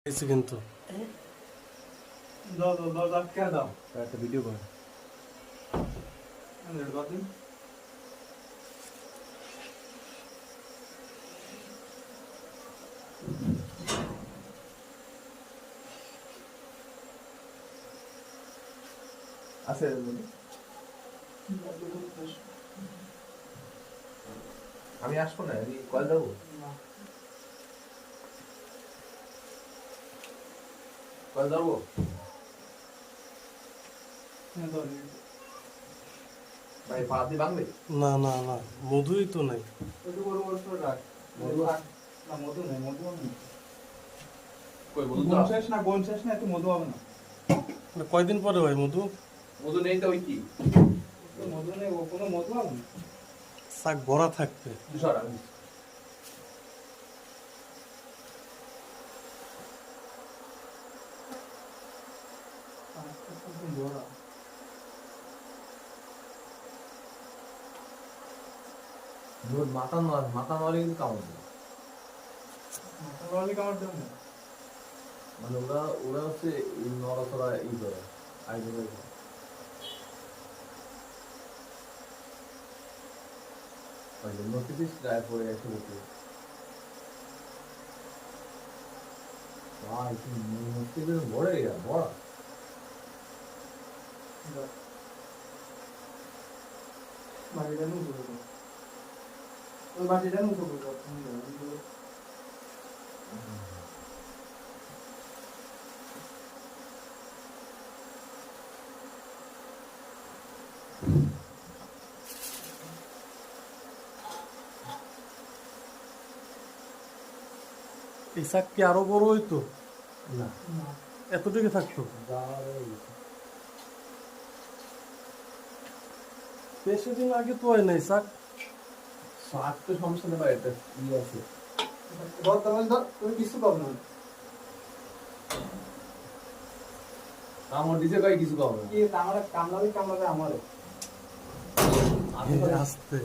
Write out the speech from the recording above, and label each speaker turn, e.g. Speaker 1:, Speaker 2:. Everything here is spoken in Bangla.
Speaker 1: এসে কিন্তু
Speaker 2: দাও দাও দাও দাও কে দাও
Speaker 1: একটা ভিডিও কর
Speaker 2: আমি বাদ দিন
Speaker 3: আছে আমি আসবো না আমি কল যাবো কল যাবো ভাই পাতি বাংলে
Speaker 1: না না না মধুই তো নাই
Speaker 2: একটু বড় বড় করে রাখ মধু না মধু নেই মধু নেই
Speaker 3: কই মধু
Speaker 2: গুণ শেষ না একটু মধু হবে না
Speaker 1: মানে কয়দিন পরে হয় মধু?
Speaker 3: মধু নেই তো ওই কি
Speaker 2: মধু নেই ও কোনো মধু হবে না
Speaker 1: শাক ভরা থাকবে।
Speaker 3: দুশোটা মাথা নলে কিন্তু কামড় দেবে মানে ওরা ওরা হচ্ছে নড়াচড়া ই করে আইডিয়া নোটিস গায়ে পড়ে গেছে বুকে বড় গিয়া বড়
Speaker 2: বাড়িটা নুন করে দাও ওই বাড়িটা নুন করে দাও
Speaker 1: এই শাক কি আরো বড় হইতো?
Speaker 3: না
Speaker 1: এতটুকু থাকতো? বেশি দিন আগে তো হয় নাই শাক।
Speaker 3: শাক তো সমস্যা নেই ভাই এটা ই আছে
Speaker 2: ধর ধর তুমি কিছু পাবো না
Speaker 3: আমার দিছে ভাই কিছু পাবো না
Speaker 2: কি আমার কামড়াবে আমারে
Speaker 1: আস্তে